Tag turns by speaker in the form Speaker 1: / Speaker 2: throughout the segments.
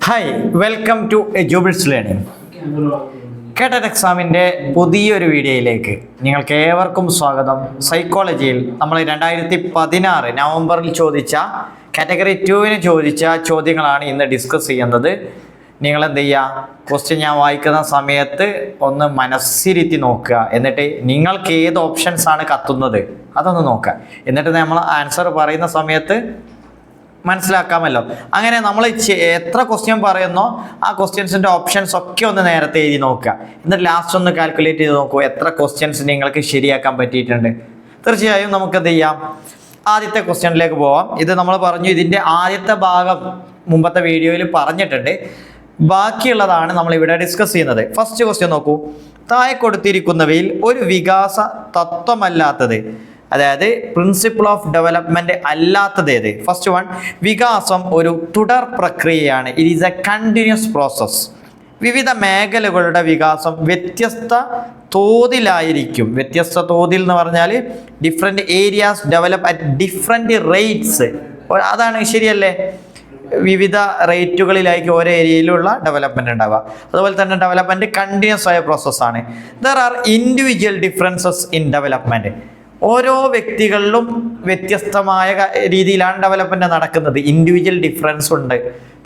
Speaker 1: Hi welcome to Edubles learning. KTET എക്സാമിൻ്റെ പുതിയൊരു വീഡിയോയിലേക്ക് നിങ്ങൾക്ക് ഏവർക്കും സ്വാഗതം. സൈക്കോളജിയിൽ നമ്മൾ 2016 നവംബറിൽ ചോദിച്ച കാറ്റഗറി 2 ചോദിച്ച ചോദ്യങ്ങളാണ് ഇന്ന് ഡിസ്കസ് ചെയ്യുന്നത്. നിങ്ങൾ എന്ത് ചെയ്യുക, ക്വസ്റ്റ്യൻ ഞാൻ വായിക്കുന്ന സമയത്ത് ഒന്ന് മനസ്സിരുത്തി നോക്കുക. എന്നിട്ട് നിങ്ങൾക്ക് ഏത് ഓപ്ഷൻസാണ് കത്തുന്നത് അതൊന്ന് നോക്കുക. എന്നിട്ട് നമ്മൾ ആൻസർ പറയുന്ന സമയത്ത് മനസ്സിലാക്കാമല്ലോ. അങ്ങനെ നമ്മൾ എത്ര ക്വസ്റ്റ്യൻ പറയുന്നോ ആ ക്വസ്റ്റ്യൻസിൻ്റെ ഓപ്ഷൻസ് ഒക്കെ ഒന്ന് നേരത്തെ എഴുതി നോക്കുക. എന്നിട്ട് ലാസ്റ്റ് ഒന്ന് കാൽക്കുലേറ്റ് ചെയ്ത് നോക്കൂ എത്ര ക്വസ്റ്റ്യൻസ് നിങ്ങൾക്ക് ശരിയാക്കാൻ പറ്റിയിട്ടുണ്ട്. തീർച്ചയായും നമുക്ക് എന്ത് ചെയ്യാം, ആദ്യത്തെ ക്വസ്റ്റ്യനിലേക്ക് പോവാം. ഇത് നമ്മൾ പറഞ്ഞു, ഇതിൻ്റെ ആദ്യത്തെ ഭാഗം മുമ്പത്തെ വീഡിയോയിൽ പറഞ്ഞിട്ടുണ്ട്. ബാക്കിയുള്ളതാണ് നമ്മൾ ഇവിടെ ഡിസ്കസ് ചെയ്യുന്നത്. ഫസ്റ്റ് ക്വസ്റ്റ്യൻ നോക്കൂ. താഴെ കൊടുത്തിരിക്കുന്നവയിൽ ഒരു വികാസ തത്വമല്ലാത്തത്, അതായത് പ്രിൻസിപ്പിൾ ഓഫ് ഡെവലപ്മെന്റ് അല്ലാത്തത് ഏത്? ഫസ്റ്റ് വൺ, വികാസം ഒരു തുടർ പ്രക്രിയയാണ്. It is A continuous process. വിവിധ മേഖലകളുടെ വികാസം വ്യത്യസ്ത തോതിലായിരിക്കും. വ്യത്യസ്ത തോതിൽ എന്ന് പറഞ്ഞാൽ different areas develop at different rates. അതാണ് ശരിയല്ലേ? വിവിധ റേറ്റുകളിലായിരിക്കും ഓരോ ഏരിയയിലുള്ള ഡെവലപ്മെൻറ്റ് ഉണ്ടാവുക. അതുപോലെ തന്നെ ഡെവലപ്മെൻറ്റ് കണ്ടിന്യൂസ് ആയ പ്രോസസ്സാണ്. There are individual differences in development. ഓരോ വ്യക്തികളിലും വ്യത്യസ്തമായ രീതിയിലാണ് ഡെവലപ്മെൻറ്റ് നടക്കുന്നത്. ഇൻഡിവിജ്വൽ ഡിഫറൻസ് ഉണ്ട്.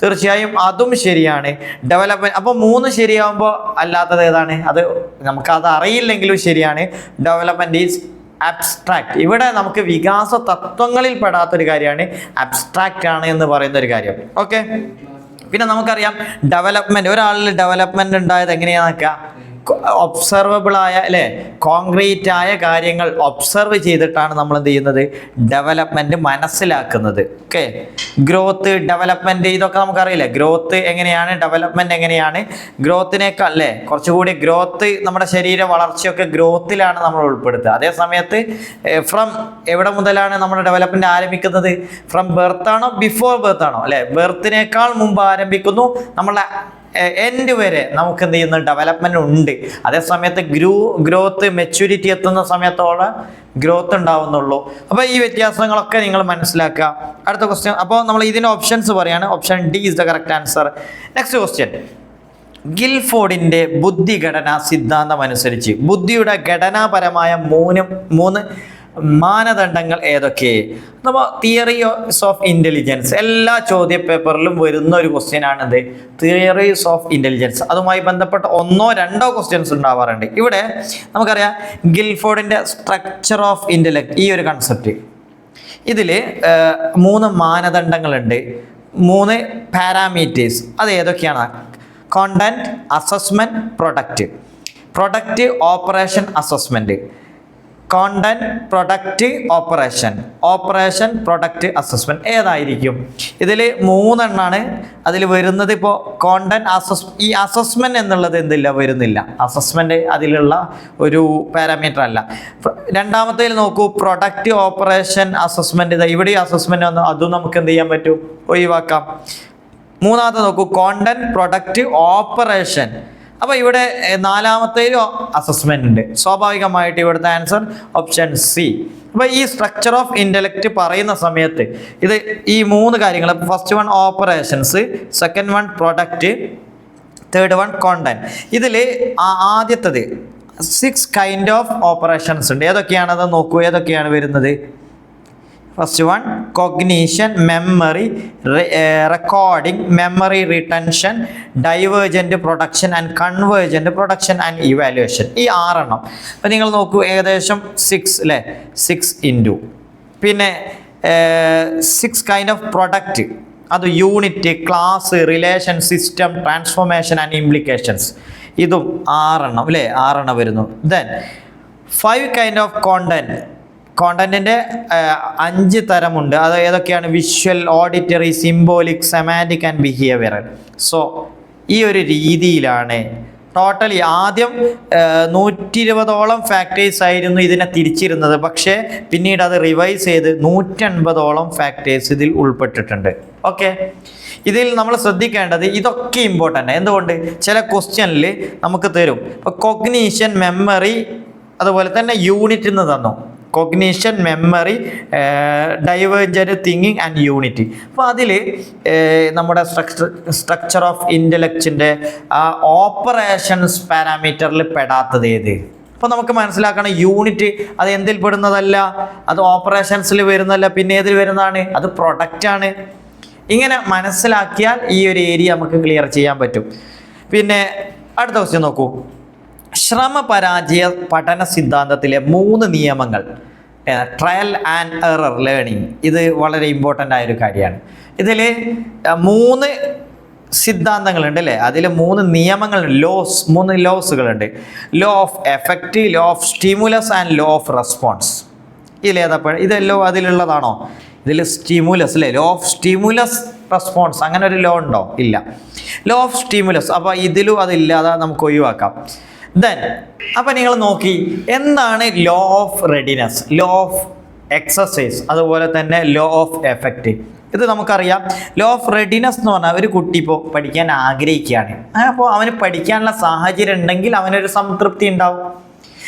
Speaker 1: തീർച്ചയായും അതും ശരിയാണ്. ഡെവലപ്മെൻറ്റ് അപ്പോൾ 3 ശരിയാകുമ്പോൾ അല്ലാത്തത് ഏതാണ്? അത് നമുക്കത് അറിയില്ലെങ്കിലും ശരിയാണ്. Development is abstract. ഇവിടെ നമുക്ക് വികാസ തത്വങ്ങളിൽ പെടാത്തൊരു കാര്യമാണ്, അബ്സ്ട്രാക്റ്റ് ആണ് എന്ന് പറയുന്ന ഒരു കാര്യം. ഓക്കെ, പിന്നെ നമുക്കറിയാം ഡെവലപ്മെൻറ്റ്, ഒരാളിൽ ഡെവലപ്മെൻറ്റ് ഉണ്ടായത് എങ്ങനെയാണെന്നൊക്കെ ഒബ്സർവബിൾ ആയ അല്ലേ, കോൺക്രീറ്റ് ആയ കാര്യങ്ങൾ ഒബ്സർവ് ചെയ്തിട്ടാണ് നമ്മൾ എന്ത് ചെയ്യുന്നത്, ഡെവലപ്മെൻറ്റ് മനസ്സിലാക്കുന്നത്. ഓക്കെ, ഗ്രോത്ത്, ഡെവലപ്മെൻറ്റ്, ഇതൊക്കെ നമുക്കറിയില്ല. ഗ്രോത്ത് എങ്ങനെയാണ്, ഡെവലപ്മെൻറ്റ് എങ്ങനെയാണ്. ഗ്രോത്തിനേക്കാൾ അല്ലേ കുറച്ചുകൂടി ഗ്രോത്ത്, നമ്മുടെ ശരീര വളർച്ചയൊക്കെ ഗ്രോത്തിലാണ് നമ്മൾ ഉൾപ്പെടുത്തുക. അതേ സമയത്ത് ഫ്രം എവിടെ മുതലാണ് നമ്മുടെ ഡെവലപ്മെൻറ്റ് ആരംഭിക്കുന്നത്? ഫ്രം ബർത്താണോ ബിഫോർ ബർത്താണോ അല്ലേ? ബർത്തിനേക്കാൾ മുമ്പ് ആരംഭിക്കുന്നു. നമ്മളെ എൻഡ് വരെ നമുക്ക് എന്ത് ചെയ്യുന്ന ഡെവലപ്മെന്റ് ഉണ്ട്. അതേസമയത്ത് ഗ്രോത്ത് മെച്യൂരിറ്റി എത്തുന്ന സമയത്തോളം ഗ്രോത്ത് ഉണ്ടാവുന്നുള്ളൂ. അപ്പോൾ ഈ വ്യത്യാസങ്ങളൊക്കെ നിങ്ങൾ മനസ്സിലാക്കുക. അടുത്ത ക്വസ്റ്റ്യൻ, അപ്പോൾ നമ്മൾ ഇതിൻ്റെ ഓപ്ഷൻസ് പറയാണ്. Option D is the correct answer. Next question, ഗിൽഫോർഡിൻ്റെ ബുദ്ധിഘടനാ സിദ്ധാന്തം അനുസരിച്ച് ബുദ്ധിയുടെ ഘടനാപരമായ മൂന്ന് മാനദണ്ഡങ്ങൾ ഏതൊക്കെ? അപ്പോൾ തിയറീസ് ഓഫ് ഇൻ്റലിജൻസ് എല്ലാ ചോദ്യ പേപ്പറിലും വരുന്ന ഒരു ക്വസ്റ്റ്യൻ ആണിത്, തിയറീസ് ഓഫ് ഇൻ്റലിജൻസ്. അതുമായി ബന്ധപ്പെട്ട 1-2 ക്വസ്റ്റ്യൻസ് ഉണ്ടാവാറുണ്ട്. ഇവിടെ നമുക്കറിയാം ഗിൽഫോർഡിൻ്റെ സ്ട്രക്ചർ ഓഫ് ഇൻ്റലക്ട്, ഈ ഒരു കൺസെപ്റ്റ്, ഇതിൽ 3 മാനദണ്ഡങ്ങളുണ്ട്, 3 പാരാമീറ്റേഴ്സ്. അത് ഏതൊക്കെയാണ്? Content, assessment, product, operation, assessment. Content, product, operation, product, assessment. ഏതായിരിക്കും? ഇതിൽ 3 എണ്ണാണ് അതിൽ വരുന്നത്. ഇപ്പോൾ കോണ്ടന്റ്, ഈ അസസ്മെൻറ്റ് എന്നുള്ളത് വരുന്നില്ല. അസസ്മെൻറ്റ് അതിലുള്ള ഒരു പാരാമീറ്റർ അല്ല. രണ്ടാമത്തേൽ നോക്കൂ, പ്രൊഡക്റ്റ്, ഓപ്പറേഷൻ, അസസ്മെൻറ്റ്. ഇവിടെ അസസ്മെൻറ്റ് വന്നു, അതും നമുക്ക് എന്ത് ചെയ്യാൻ പറ്റും, ഒഴിവാക്കാം. മൂന്നാമത്തെ നോക്കൂ, കോണ്ടന്റ്, പ്രൊഡക്റ്റ്, ഓപ്പറേഷൻ. അപ്പോൾ ഇവിടെ 4ാമത്തേലും അസസ്മെൻ്റ് ഉണ്ട്. സ്വാഭാവികമായിട്ട് ഇവിടുത്തെ ആൻസർ ഓപ്ഷൻ സി. അപ്പോൾ ഈ സ്ട്രക്ചർ ഓഫ് ഇൻ്റലക്റ്റ് പറയുന്ന സമയത്ത് ഇത് ഈ 3 കാര്യങ്ങൾ, first one operations, second one product, third one content. ഇതിൽ ആദ്യത്തത് 6 കൈൻഡ് ഓഫ് ഓപ്പറേഷൻസ് ഉണ്ട്. ഏതൊക്കെയാണത് നോക്കൂ, ഏതൊക്കെയാണ് വരുന്നത്? First one cognition, memory, recording, memory retention, divergent production and convergent production and evaluation. ഈ 6 എണ്ണം. അപ്പോൾ നിങ്ങൾ നോക്കൂ, ഏകദേശം 6 അല്ലേ, 6 ഇൻറ്റു പിന്നെ 6 കൈൻഡ് ഓഫ് പ്രൊഡക്റ്റ്, അത് unit, class, relation, system, transformation and implications. ഇതും 6 എണ്ണം അല്ലേ, 6 എണ്ണം വരുന്നു. ദെൻ 5 കൈൻഡ് ഓഫ് കോണ്ടന്റിൻ്റെ 5 തരമുണ്ട്. അത് ഏതൊക്കെയാണ്? Visual, auditory, symbolic, semantic and behavioural. So ഈ ഒരു രീതിയിലാണ് ടോട്ടലി ആദ്യം 120ഓളം ഫാക്ടേഴ്സ് ആയിരുന്നു ഇതിനെ തിരിച്ചിരുന്നത്. പക്ഷേ പിന്നീട് അത് റിവൈസ് ചെയ്ത് 180ഓളം ഫാക്ടേഴ്സ് ഇതിൽ ഉൾപ്പെട്ടിട്ടുണ്ട്. ഓക്കെ, ഇതിൽ നമ്മൾ ശ്രദ്ധിക്കേണ്ടത് ഇതൊക്കെ ഇമ്പോർട്ടൻ്റ്. എന്തുകൊണ്ട്? ചില ക്വസ്റ്റ്യനിൽ നമുക്ക് തരും. ഇപ്പോൾ കൊഗ്നീഷൻ, മെമ്മറി, അതുപോലെ തന്നെ യൂണിറ്റ് എന്ന് തന്നു. Cognition, memory, divergent thinking and unity. അപ്പോൾ അതിൽ നമ്മുടെ സ്ട്രക്ചർ ഓഫ് ഇൻ്റലക്റ്റിൻ്റെ ആ ഓപ്പറേഷൻസ് പാരാമീറ്ററിൽ പെടാത്തത് ഏത്? അപ്പോൾ നമുക്ക് മനസ്സിലാക്കണം, യൂണിറ്റ് അത് എന്തിൽ പെടുന്നതല്ല, അത് ഓപ്പറേഷൻസിൽ വരുന്നതല്ല, പിന്നെ ഏതിൽ വരുന്നതാണ്? അത് പ്രൊഡക്റ്റാണ്. ഇങ്ങനെ മനസ്സിലാക്കിയാൽ ഈ ഒരു ഏരിയ നമുക്ക് ക്ലിയർ ചെയ്യാൻ പറ്റും. പിന്നെ അടുത്ത ക്വസ്റ്റ്യൻ നോക്കൂ. ശ്രമപരാജയ പഠന സിദ്ധാന്തത്തിലെ 3 നിയമങ്ങൾ, ട്രയൽ ആൻഡ് എറർ ലേണിംഗ്, ഇത് വളരെ ഇമ്പോർട്ടൻ്റ് ആയൊരു കാര്യമാണ്. ഇതിൽ 3 സിദ്ധാന്തങ്ങളുണ്ട് അല്ലേ? അതിൽ 3 നിയമങ്ങളുണ്ട്, 3 ലോസുകളുണ്ട്. Law of effect, law of stimulus and law of response. ഇതിലേതപ്പോൾ ഇതെല്ലാം അതിലുള്ളതാണോ? ഇതിൽ സ്റ്റിമുലസ് അല്ലേ, ലോ ഓഫ് സ്റ്റിമുലസ് റെസ്പോൺസ്, അങ്ങനെ ഒരു ലോ ഉണ്ടോ? ഇല്ല. ലോ ഓഫ് സ്റ്റിമുലസ്, അപ്പോൾ ഇതിലും അതില്ലാതെ നമുക്ക് ഒഴിവാക്കാം. ദെൻ അപ്പം നിങ്ങൾ നോക്കി, എന്താണ് law of readiness, law of exercise, അതുപോലെ തന്നെ ലോ ഓഫ് എഫക്റ്റ്? ഇത് നമുക്കറിയാം. ലോ ഓഫ് റെഡിനെസ് എന്ന് പറഞ്ഞാൽ ഒരു കുട്ടി ഇപ്പോൾ പഠിക്കാൻ ആഗ്രഹിക്കുകയാണ്. അപ്പോൾ അവന് പഠിക്കാനുള്ള സാഹചര്യം ഉണ്ടെങ്കിൽ അവനൊരു സംതൃപ്തി ഉണ്ടാവും.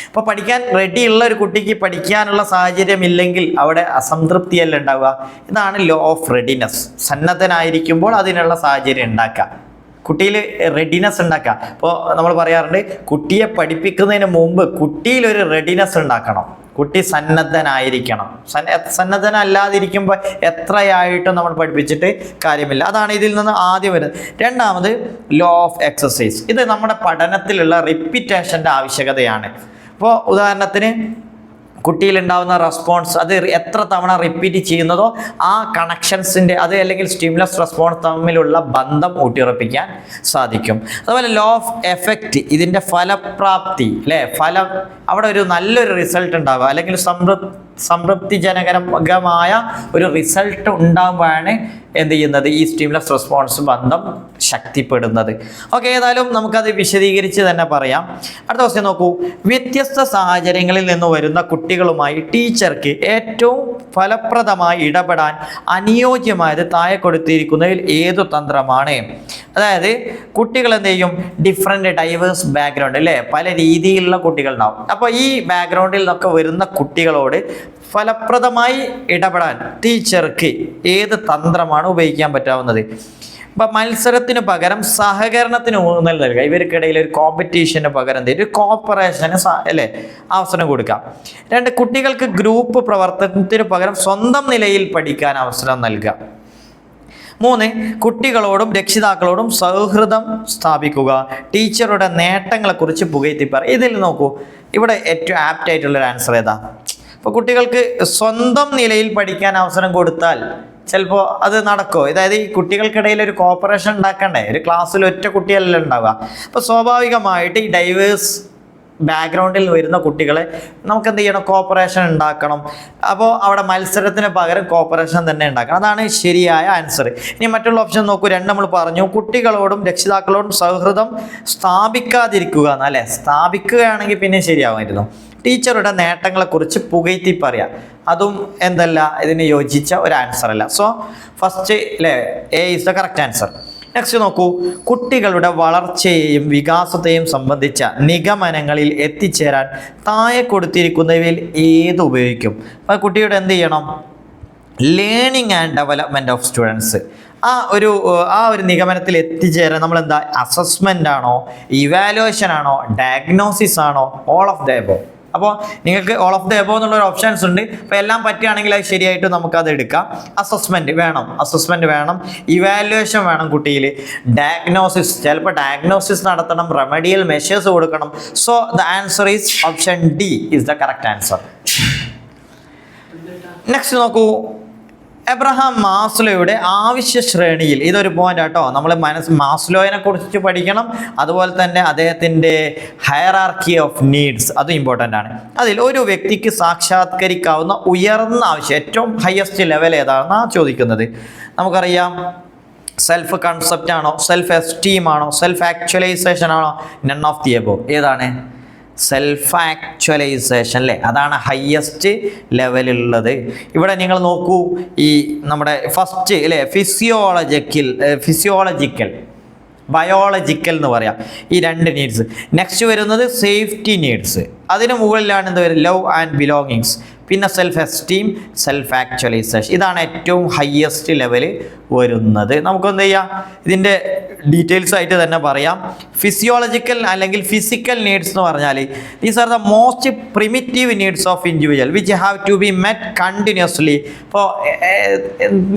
Speaker 1: അപ്പോൾ പഠിക്കാൻ റെഡിയുള്ള ഒരു കുട്ടിക്ക് പഠിക്കാനുള്ള സാഹചര്യം ഇല്ലെങ്കിൽ അവിടെ അസംതൃപ്തിയല്ല ഉണ്ടാവുക. ഇതാണ് ലോ ഓഫ് റെഡിനെസ്. സന്നദ്ധനായിരിക്കുമ്പോൾ അതിനുള്ള സാഹചര്യം ഉണ്ടാക്കുക, കുട്ടിയിൽ റെഡിനെസ് ഉണ്ടാക്കുക. ഇപ്പോൾ നമ്മൾ പറയാറുണ്ട്, കുട്ടിയെ പഠിപ്പിക്കുന്നതിന് മുമ്പ് കുട്ടിയിലൊരു റെഡിനെസ് ഉണ്ടാക്കണം. കുട്ടി സന്നദ്ധനായിരിക്കണം. സന്നദ്ധനല്ലാതിരിക്കുമ്പോൾ എത്രയായിട്ടും നമ്മൾ പഠിപ്പിച്ചിട്ട് കാര്യമില്ല. അതാണ് ഇതിൽ നിന്ന് ആദ്യം വരുന്നത്. രണ്ടാമത് ലോ ഓഫ് എക്സസൈസ്. ഇത് നമ്മുടെ പഠനത്തിലുള്ള റിപ്പീറ്റേഷൻ്റെ ആവശ്യകതയാണ്. ഇപ്പോൾ ഉദാഹരണത്തിന് കുട്ടിയിലുണ്ടാകുന്ന റെസ്പോൺസ് അത് എത്ര തവണ റിപ്പീറ്റ് ചെയ്യുന്നതോ ആ കണക്ഷൻസിൻ്റെ അത് അല്ലെങ്കിൽ സ്റ്റിമുലസ് റെസ്പോൺസ് തമ്മിലുള്ള ബന്ധം ഊട്ടിയുറപ്പിക്കാൻ സാധിക്കും. അതുപോലെ ലോ ഓഫ് എഫക്റ്റ്, ഇതിൻ്റെ ഫലപ്രാപ്തി അല്ലേ, ഫലം അവിടെ ഒരു നല്ലൊരു റിസൾട്ട് ഉണ്ടാവുക അല്ലെങ്കിൽ സംതൃപ്തിജനകരമായ ഒരു റിസൾട്ട് ഉണ്ടാകുമ്പോഴാണ് എന്ത് ചെയ്യുന്നത്, ഈ സ്റ്റിമുലസ് റെസ്പോൺസ് ബന്ധം ശക്തിപ്പെടുന്നത്. ഓക്കെ, ഏതായാലും നമുക്കത് വിശദീകരിച്ച് തന്നെ പറയാം. അടുത്ത ക്വസ്റ്റ്യൻ നോക്കൂ. വ്യത്യസ്ത സാഹചര്യങ്ങളിൽ നിന്ന് വരുന്ന കുട്ടികളുമായി ടീച്ചർക്ക് ഏറ്റവും ഫലപ്രദമായി ഇടപെടാൻ അനുയോജ്യമായത് താഴെ കൊടുത്തിരിക്കുന്നതിൽ ഏതു തന്ത്രമാണ്? അതായത് കുട്ടികൾ എന്ത് ചെയ്യും, ഡിഫറെൻ്റ് ഡൈവേഴ്സ് ബാക്ക്ഗ്രൗണ്ട് അല്ലേ, പല രീതിയിലുള്ള കുട്ടികളുണ്ടാവും. അപ്പോൾ ഈ ബാക്ക്ഗ്രൗണ്ടിൽ നിന്നൊക്കെ വരുന്ന കുട്ടികളോട് ഫലപ്രദമായി ഇടപെടാൻ ടീച്ചർക്ക് ഏത് തന്ത്രമാണ് ഉപയോഗിക്കാൻ പറ്റാവുന്നത്? അപ്പം മത്സരത്തിന് പകരം സഹകരണത്തിന് ഊന്നൽ നൽകുക. ഇവർക്കിടയിൽ ഒരു കോമ്പറ്റീഷന് പകരം ഒരു കോപ്പറേഷന് അല്ലേ അവസരം കൊടുക്കാം. 2, കുട്ടികൾക്ക് ഗ്രൂപ്പ് പ്രവർത്തനത്തിന് പകരം സ്വന്തം നിലയിൽ പഠിക്കാൻ അവസരം നൽകുക. 3, കുട്ടികളോടും രക്ഷിതാക്കളോടും സൗഹൃദം സ്ഥാപിക്കുക. ടീച്ചറുടെ നേട്ടങ്ങളെക്കുറിച്ച് പുകഴ്ത്തി പറയുക. ഇതിൽ നോക്കൂ, ഇവിടെ ഏറ്റവും ആപ്റ്റ് ആയിട്ടുള്ളൊരു ആൻസർ ഏതാ? അപ്പോൾ കുട്ടികൾക്ക് സ്വന്തം നിലയിൽ പഠിക്കാൻ അവസരം കൊടുത്താൽ ചിലപ്പോൾ അത് നടക്കുമോ? അതായത് ഈ കുട്ടികൾക്കിടയിൽ ഒരു കോപ്പറേഷൻ ഉണ്ടാക്കണ്ടേ? ഒരു ക്ലാസ്സിൽ ഒറ്റ കുട്ടിയല്ല ഉണ്ടാവുക. അപ്പോൾ സ്വാഭാവികമായിട്ട് ഈ ഡൈവേഴ്സ് ബാക്ക്ഗ്രൗണ്ടിൽ വരുന്ന കുട്ടികളെ നമുക്ക് എന്ത് ചെയ്യണം, കോപ്പറേഷൻ ഉണ്ടാക്കണം. അപ്പോൾ അവിടെ മത്സരത്തിന് പകരം കോപ്പറേഷൻ തന്നെ ഉണ്ടാക്കണം. അതാണ് ശരിയായ ആൻസർ. ഇനി മറ്റുള്ള ഓപ്ഷൻ നോക്കൂ. 2 നമ്മൾ പറഞ്ഞു, കുട്ടികളോടും രക്ഷിതാക്കളോടും സൗഹൃദം സ്ഥാപിക്കാതിരിക്കുക എന്നല്ലേ. സ്ഥാപിക്കുകയാണെങ്കിൽ പിന്നെ ശരിയാവുമായിരുന്നു. ടീച്ചറുടെ നേട്ടങ്ങളെക്കുറിച്ച് പുകഴ്ത്തി പറയാം. അതും എന്തല്ല, ഇതിന് യോജിച്ച ഒരു ആൻസർ അല്ല. സോ ഫസ്റ്റ് അല്ലേ, A is the correct answer. Next നോക്കൂ. കുട്ടികളുടെ വളർച്ചയെയും വികാസത്തെയും സംബന്ധിച്ച നിഗമനങ്ങളിൽ എത്തിച്ചേരാൻ താഴെ കൊടുത്തിരിക്കുന്നവയിൽ ഏത് ഉപയോഗിക്കും? അപ്പോൾ കുട്ടിയുടെ എന്ത് ചെയ്യണം, learning and development of students, ആ ഒരു നിഗമനത്തിൽ എത്തിച്ചേരാൻ നമ്മൾ എന്താ, അസസ്മെൻ്റ് ആണോ, ഇവാലുവേഷൻ ആണോ, ഡയഗ്നോസിസ് ആണോ, ഓൾ ഓഫ് ദ എബോവ്? അപ്പോൾ നിങ്ങൾക്ക് ഓൾ ഓഫ് ദ എബോവ് എന്നുള്ളൊരു ഓപ്ഷൻസ് ഉണ്ട്. അപ്പോൾ എല്ലാം പറ്റുകയാണെങ്കിൽ അത് ശരിയായിട്ട് നമുക്കത് എടുക്കാം. അസസ്മെൻറ്റ് വേണം, ഇവാലുവേഷൻ വേണം കുട്ടിയിൽ, ഡയഗ്നോസിസ്, ചിലപ്പോൾ ഡയഗ്നോസിസ് നടത്തണം, റെമഡിയൽ മെഷേഴ്സ് കൊടുക്കണം. So the answer is option D is the correct answer. Next നോക്കൂ. എബ്രഹാം മാസ്ലോയുടെ ആവശ്യ ശ്രേണിയിൽ, ഇതൊരു പോയിന്റ് ആട്ടോ, നമ്മൾ മാസ്ലോയെ കുറിച്ച് പഠിക്കണം. അതുപോലെ തന്നെ അദ്ദേഹത്തിൻ്റെ ഹയറാർക്കി ഓഫ് നീഡ്സ്, അതും ഇമ്പോർട്ടൻ്റ് ആണ്. അതിൽ ഒരു വ്യക്തിക്ക് സാക്ഷാത്കരിക്കാവുന്ന ഉയർന്ന ആവശ്യം, ഏറ്റവും ഹയസ്റ്റ് ലെവൽ ഏതാണെന്നാണ് ചോദിക്കുന്നത്. നമുക്കറിയാം, സെൽഫ് കൺസെപ്റ്റ് ആണോ, സെൽഫ് എസ്റ്റീം ആണോ, സെൽഫ് ആക്ച്വലൈസേഷൻ ആണോ, നൺ ഓഫ് ദി എബോവ്? ഏതാണ്? സെൽഫ് ആക്ച്വലൈസേഷൻ അല്ലേ, അതാണ് ഹയസ്റ്റ് ലെവലുള്ളത്. ഇവിടെ നിങ്ങൾ നോക്കൂ, ഈ നമ്മുടെ ഫസ്റ്റ് അല്ലേ ഫിസിയോളജിക്കൽ ബയോളജിക്കൽ എന്ന് പറയാം, ഈ 2 നീഡ്സ്. നെക്സ്റ്റ് വരുന്നത് സേഫ്റ്റി നീഡ്സ്. അതിന് മുകളിലാണ് എന്ത് വരും, ലവ് ആൻഡ് ബിലോങ്ങിങ്സ്. പിന്നെ സെൽഫ് എസ്റ്റീം, സെൽഫ് ആക്ച്വലൈസേഷൻ. ഇതാണ് ഏറ്റവും ഹയസ്റ്റ് ലെവൽ വരുന്നത്. നമുക്കെന്ത് ചെയ്യാം, ഇതിൻ്റെ ഡീറ്റെയിൽസ് ആയിട്ട് തന്നെ പറയാം. ഫിസിയോളജിക്കൽ അല്ലെങ്കിൽ ഫിസിക്കൽ നീഡ്സ് എന്ന് പറഞ്ഞാൽ these are the most primitive needs of individual which have to be met continuously. ഇപ്പോൾ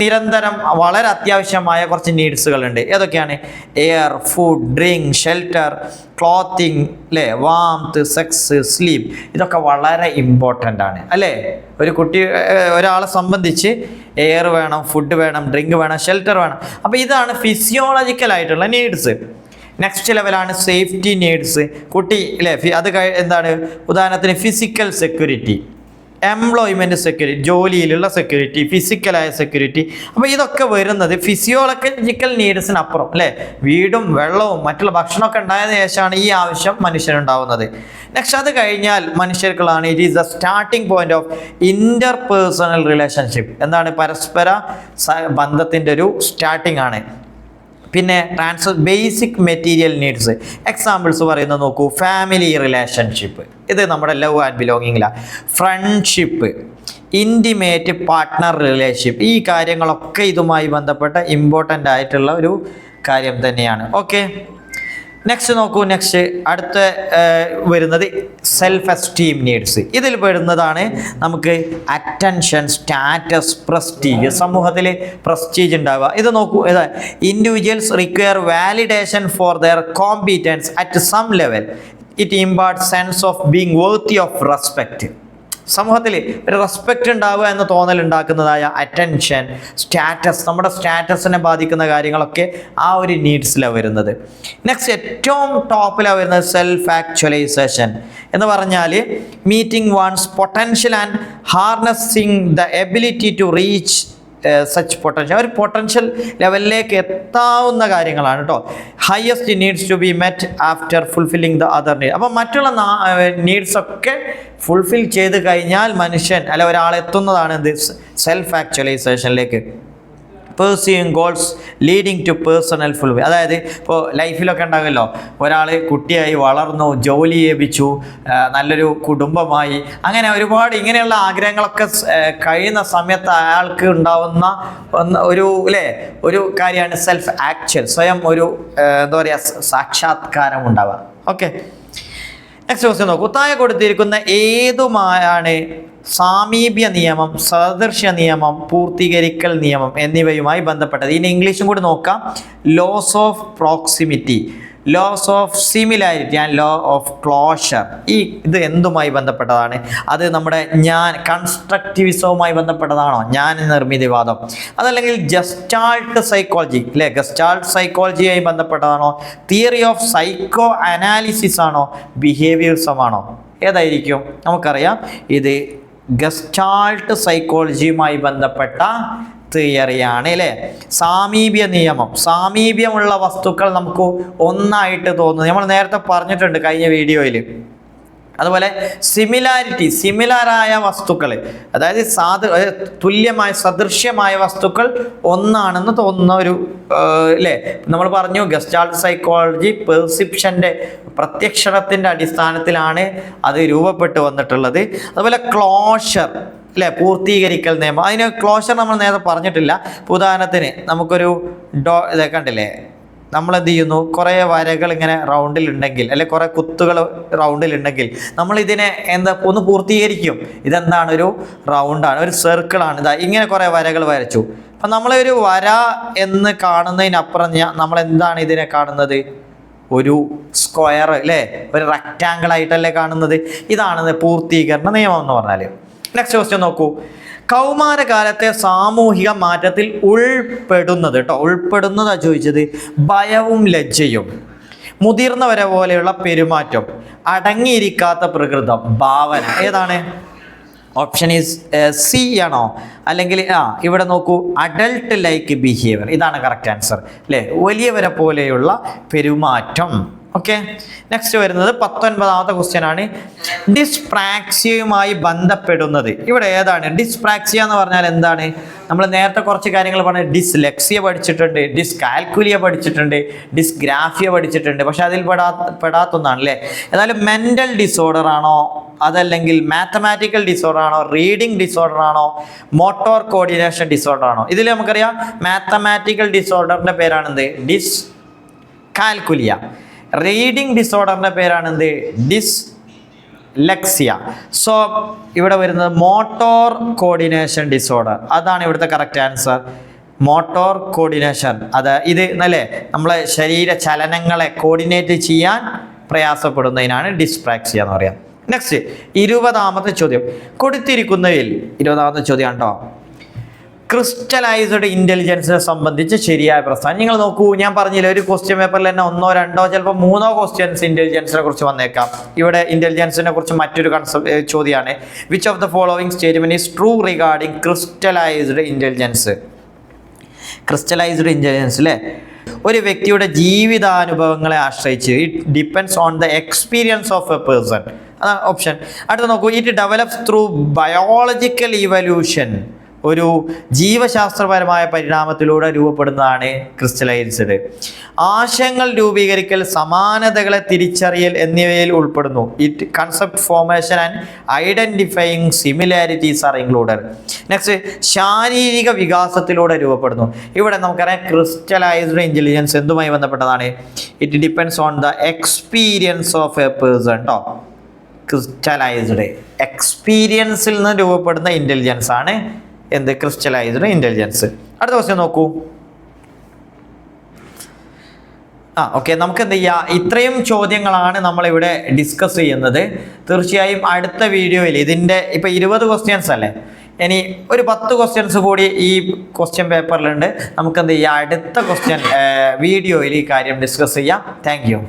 Speaker 1: നിരന്തരം വളരെ അത്യാവശ്യമായ കുറച്ച് നീഡ്സുകളുണ്ട്. ഏതൊക്കെയാണ്? Air, food, drink, shelter, clothing, അല്ലേ, വാംത്ത്, സെക്സ്, സ്ലീപ്പ്. ഇതൊക്കെ വളരെ ഇമ്പോർട്ടൻ്റ് ആണ് അല്ലേ? ഒരു കുട്ടി, ഒരാളെ സംബന്ധിച്ച് എയർ വേണം, ഫുഡ് വേണം, ഡ്രിങ്ക് വേണം, ഷെൽട്ടർ വേണം. അപ്പോൾ ഇതാണ് ഫിസിയോളജിക്കൽ ആയിട്ടുള്ള നീഡ്സ്. നെക്സ്റ്റ് ലെവലാണ് സേഫ്റ്റി നീഡ്സ്. കുട്ടി അല്ലേ, അത് എന്താണ്? ഉദാഹരണത്തിന് ഫിസിക്കൽ സെക്യൂരിറ്റി, എംപ്ലോയ്മെൻറ്റ് സെക്യൂരിറ്റി, ജോലിയിലുള്ള സെക്യൂരിറ്റി, ഫിസിക്കലായ സെക്യൂരിറ്റി. അപ്പോൾ ഇതൊക്കെ വരുന്നത് ഫിസിയോളജിക്കൽ നീഡ്സിനപ്പുറം അല്ലേ? വീടും വെള്ളവും മറ്റുള്ള ഭക്ഷണമൊക്കെ ഉണ്ടായതിനു ശേഷമാണ് ഈ ആവശ്യം മനുഷ്യനുണ്ടാവുന്നത്. നെക്സ്റ്റ് അത് കഴിഞ്ഞാൽ മനുഷ്യർക്കുള്ളതാണ് it is the starting point of interpersonal relationship. എന്താണ്? പരസ്പര ബന്ധത്തിൻ്റെ ഒരു സ്റ്റാർട്ടിംഗ് ആണ്. പിന്നെ ബേസിക് മെറ്റീരിയൽ നീഡ്സ്. എക്സാമ്പിൾസ് പറയുന്നത് നോക്കൂ. ഫാമിലി റിലേഷൻഷിപ്പ്, ഇത് നമ്മുടെ ലവ് ആൻഡ് ബിലോങ്ങിങ്ങിലാണ്. ഫ്രണ്ട്ഷിപ്പ്, ഇൻറ്റിമേറ്റ് പാർട്ട്ണർ റിലേഷൻഷിപ്പ്, ഈ കാര്യങ്ങളൊക്കെ ഇതുമായി ബന്ധപ്പെട്ട ഇമ്പോർട്ടൻ്റ് ആയിട്ടുള്ള ഒരു കാര്യം തന്നെയാണ്. ഓക്കെ, നെക്സ്റ്റ് നോക്കൂ. നെക്സ്റ്റ് അടുത്ത വരുന്നത് സെൽഫ് എസ്റ്റീം നീഡ്സ്. ഇതിൽ വരുന്നതാണ് നമുക്ക് അറ്റൻഷൻ, സ്റ്റാറ്റസ്, പ്രസ്റ്റീജ്. സമൂഹത്തിൽ പ്രസ്റ്റീജ് ഉണ്ടാവുക. ഇത് നോക്കൂ. Individuals require validation for their competence at some level. It imparts sense of being worthy of respect. സമൂഹത്തിൽ ഒരു റെസ്പെക്റ്റ് ഉണ്ടാവുക എന്ന തോന്നലുണ്ടാക്കുന്നതായ അറ്റൻഷൻ, സ്റ്റാറ്റസ്, നമ്മുടെ സ്റ്റാറ്റസിനെ ബാധിക്കുന്ന കാര്യങ്ങളൊക്കെ ആ ഒരു നീഡ്സിലാണ് വരുന്നത്. നെക്സ്റ്റ് ഏറ്റവും ടോപ്പിലാണ് വരുന്നത് സെൽഫ് ആക്ച്വലൈസേഷൻ എന്ന് പറഞ്ഞാൽ meeting one's potential and harnessing the ability to reach such potential. ഒരു പൊട്ടൻഷ്യൽ ലെവലിലേക്ക് എത്താവുന്ന കാര്യങ്ങളാണ് കേട്ടോ. Highest needs to be met after fulfilling the other need. അപ്പം മറ്റുള്ള നീഡ്സൊക്കെ ഫുൾഫിൽ ചെയ്ത് കഴിഞ്ഞാൽ മനുഷ്യൻ അല്ല ഒരാളെത്തുന്നതാണ് ഇത് സെൽഫ് ആക്ച്വലൈസേഷനിലേക്ക്. Pursuing goals leading to personal fulfil. അതായത് ഇപ്പോൾ ലൈഫിലൊക്കെ ഉണ്ടാകുമല്ലോ, ഒരാൾ കുട്ടിയായി വളർന്നു, ജോലി ലഭിച്ചു, നല്ലൊരു കുടുംബമായി, അങ്ങനെ ഒരുപാട് ഇങ്ങനെയുള്ള ആഗ്രഹങ്ങളൊക്കെ കഴിയുന്ന സമയത്ത് അയാൾക്ക് ഉണ്ടാവുന്ന ഒരു കാര്യമാണ് സെൽഫ് ആക്ച്വൽ, സ്വയം ഒരു എന്താ പറയുക സാക്ഷാത്കാരം ഉണ്ടാവുക. ഓക്കെ, നെക്സ്റ്റ് ക്വസ്റ്റ്യൻ നോക്കൂ. താഴെ കൊടുത്തിരിക്കുന്ന ഏതുമായാണ് സാമീപ്യ നിയമം, സദൃശ്യ നിയമം, പൂർത്തീകരിക്കൽ നിയമം എന്നിവയുമായി ബന്ധപ്പെട്ടത്? ഇനി ഇംഗ്ലീഷും കൂടി നോക്കാം. Laws of proximity, laws of similarity and law of closure. ഇത് എന്തുമായി ബന്ധപ്പെട്ടതാണ്? അത് നമ്മുടെ കൺസ്ട്രക്റ്റിവിസവുമായി ബന്ധപ്പെട്ടതാണോ? നിർമ്മിതിവാദം, അതല്ലെങ്കിൽ ഗസ്റ്റാൾട്ട് സൈക്കോളജി അല്ലേ, ഗസ്റ്റാൾട്ട് സൈക്കോളജിയായി ബന്ധപ്പെട്ടതാണോ? തിയറി ഓഫ് സൈക്കോ അനാലിസിസ് ആണോ? ബിഹേവിയറിസം ആണോ? ഏതായിരിക്കും? നമുക്കറിയാം ഇത് ഗസ്റ്റാൾട്ട് സൈക്കോളജിയുമായി ബന്ധപ്പെട്ട തിയറിയാണ് അല്ലേ. സാമീപ്യ നിയമം, സാമീപ്യമുള്ള വസ്തുക്കൾ നമുക്ക് ഒന്നായിട്ട് തോന്നുന്നു. നമ്മൾ നേരത്തെ പറഞ്ഞിട്ടുണ്ട് കഴിഞ്ഞ വീഡിയോയിൽ. അതുപോലെ സിമിലാരിറ്റി, സിമിലറായ വസ്തുക്കൾ, അതായത് തുല്യമായ സദൃശ്യമായ വസ്തുക്കൾ ഒന്നാണെന്ന് തോന്നുന്ന ഒരു അല്ലേ. നമ്മൾ പറഞ്ഞു ഗസ്റ്റാൾട്ട് സൈക്കോളജി പെർസെപ്ഷൻ്റെ പ്രത്യക്ഷണത്തിൻ്റെ അടിസ്ഥാനത്തിലാണ് അത് രൂപപ്പെട്ടു വന്നിട്ടുള്ളത്. അതുപോലെ ക്ലോഷർ അല്ലേ, പൂർത്തീകരിക്കൽ നിയമം. അതിന് ക്ലോഷർ നമ്മൾ നേരത്തെ പറഞ്ഞിട്ടില്ല. ഉദാഹരണത്തിന് നമുക്കൊരു കണ്ടില്ലേ, നമ്മളെന്ത് ചെയ്യുന്നു, കുറേ വരകൾ ഇങ്ങനെ റൗണ്ടിലുണ്ടെങ്കിൽ അല്ലെ കുറേ കുത്തുകൾ റൗണ്ടിലുണ്ടെങ്കിൽ നമ്മളിതിനെ ഒന്ന് പൂർത്തീകരിക്കും. ഇതെന്താണ്? ഒരു റൗണ്ടാണ്, ഒരു സർക്കിളാണ്. ഇങ്ങനെ കുറേ വരകൾ വരച്ചു. അപ്പം നമ്മളൊരു വര എന്ന് കാണുന്നതിനപ്പുറം നമ്മളെന്താണ് ഇതിനെ കാണുന്നത്? ഒരു സ്ക്വയർ അല്ലേ, ഒരു റെക്റ്റാങ്കിൾ ആയിട്ടല്ലേ കാണുന്നത്. ഇതാണ് പൂർത്തീകരണ നിയമം എന്ന് പറഞ്ഞാൽ. നെക്സ്റ്റ് ക്വസ്റ്റ്യൻ നോക്കൂ. കൗമാരകാലത്തെ സാമൂഹിക മാറ്റത്തിൽ ഉൾപ്പെടുന്നതാ ചോദിച്ചത്. ഭയവും ലജ്ജയും, മുതിർന്നവരെ പോലെയുള്ള പെരുമാറ്റം, അടങ്ങിയിരിക്കാത്ത പ്രകൃതം, ഭാവന. ഏതാണ്? ഓപ്ഷൻ ഈസ് സി ആണോ? അല്ലെങ്കിൽ ഇവിടെ നോക്കൂ, അഡൽട്ട് ലൈക്ക് ബിഹേവിയർ. ഇതാണ് കറക്റ്റ് ആൻസർ അല്ലേ. വലിയവരെ പോലെയുള്ള പെരുമാറ്റം ഓക്കെ, നെക്സ്റ്റ് വരുന്നത് 19ാമത്തെ ക്വസ്റ്റ്യൻ ആണ്. ഡിസ്പ്രാക്സിയയുമായി ബന്ധപ്പെടുന്നത് ഇവിടെ ഏതാണ്? ഡിസ്പ്രാക്സിയ എന്ന് പറഞ്ഞാൽ എന്താണ്? നമ്മൾ നേരത്തെ കുറച്ച് കാര്യങ്ങൾ പറഞ്ഞു. ഡിസ്ലെക്സിയ പഠിച്ചിട്ടുണ്ട്, ഡിസ്കാൽക്കുലിയ പഠിച്ചിട്ടുണ്ട്, ഡിസ്ഗ്രാഫിയ പഠിച്ചിട്ടുണ്ട്. പക്ഷെ അതിൽ പെടാത്തൊന്നാണ് അല്ലേ. ഏതായാലും മെൻ്റൽ ഡിസോർഡർ ആണോ, അതല്ലെങ്കിൽ മാത്തമാറ്റിക്കൽ ഡിസോർഡർ ആണോ, റീഡിംഗ് ഡിസോർഡർ ആണോ, മോട്ടോർ കോർഡിനേഷൻ ഡിസോർഡർ ആണോ? ഇതിൽ നമുക്കറിയാം മാത്തമാറ്റിക്കൽ ഡിസോർഡറിൻ്റെ പേരാണെന്ത്? ഡിസ്കാൽക്കുലിയ. റീഡിംഗ് ഡിസോർഡറിൻ്റെ പേരാണെന്ത്? ഡിസ്ലെക്സിയ. സോ ഇവിടെ വരുന്നത് മോട്ടോർ കോർഡിനേഷൻ ഡിസോർഡർ. അതാണ് ഇവിടുത്തെ കറക്റ്റ് ആൻസർ. മോട്ടോർ കോർഡിനേഷൻ, ഇത് അല്ലേ നമ്മളെ ശരീര ചലനങ്ങളെ കോർഡിനേറ്റ് ചെയ്യാൻ പ്രയാസപ്പെടുന്നതിനാണ് ഡിസ്പ്രാക്സിയ എന്ന് പറയാം. നെക്സ്റ്റ് 20ാമത്തെ ചോദ്യം. കൊടുത്തിരിക്കുന്നതിൽ 20ാമത്തെ ചോദ്യം കേട്ടോ, ക്രിസ്റ്റലൈസ്ഡ് ഇൻ്റലിജൻസിനെ സംബന്ധിച്ച് ശരിയായ പ്രസ്താവന. നിങ്ങൾ നോക്കൂ, ഞാൻ പറഞ്ഞില്ല ഒരു ക്വസ്റ്റ്യൻ പേപ്പറിൽ തന്നെ 1, 2 ചിലപ്പോൾ 3 ക്വസ്റ്റ്യൻസ് ഇൻ്റലിജൻസിനെ കുറിച്ച് വന്നേക്കാം. ഇവിടെ ഇൻ്റലിജൻസിനെ കുറിച്ച് മറ്റൊരു ചോദ്യമാണ്. Which of the following statement is true regarding crystallised intelligence? Crystallised intelligence അല്ലേ, ഒരു വ്യക്തിയുടെ ജീവിതാനുഭവങ്ങളെ ആശ്രയിച്ച് it depends on the experience of A person. അതാണ് ഓപ്ഷൻ. അടുത്ത നോക്കൂ, it develops through biological evolution. ഒരു ജീവശാസ്ത്രപരമായ പരിണാമത്തിലൂടെ രൂപപ്പെടുന്നതാണ് ക്രിസ്റ്റലൈസ്ഡ്. ആശയങ്ങൾ രൂപീകരിക്കൽ, സമാനതകളെ തിരിച്ചറിയൽ എന്നിവയിൽ ഉൾപ്പെടുന്നു. It concept formation and identifying similarities are included. Next, ശാരീരിക വികാസത്തിലൂടെ രൂപപ്പെടുന്നു. ഇവിടെ നമുക്കറിയാം ക്രിസ്റ്റലൈസ്ഡ് ഇൻ്റലിജൻസ് എന്തുമായി ബന്ധപ്പെട്ടതാണ്? It depends on the experience of A person കേട്ടോ. ക്രിസ്റ്റലൈസ്ഡ് എക്സ്പീരിയൻസിൽ നിന്ന് രൂപപ്പെടുന്ന ഇൻ്റലിജൻസ് ആണ് എന്ത്? Crystallised intelligence. അടുത്ത ക്വസ്റ്റ്യൻ നോക്കൂ. ഓക്കെ, നമുക്ക് എന്ത് ചെയ്യാം, ഇത്രയും ചോദ്യങ്ങളാണ് നമ്മളിവിടെ ഡിസ്കസ് ചെയ്യുന്നത്. തീർച്ചയായും അടുത്ത വീഡിയോയിൽ ഇതിൻ്റെ ഇപ്പോൾ 20 ക്വസ്റ്റ്യൻസ് അല്ലേ, ഇനി ഒരു 10 ക്വസ്റ്റ്യൻസ് കൂടി ഈ ക്വസ്റ്റ്യൻ പേപ്പറിലുണ്ട്. നമുക്ക് എന്ത് ചെയ്യാം, അടുത്ത ക്വസ്റ്റ്യൻ വീഡിയോയിൽ ഈ കാര്യം ഡിസ്കസ് ചെയ്യാം. Thank you.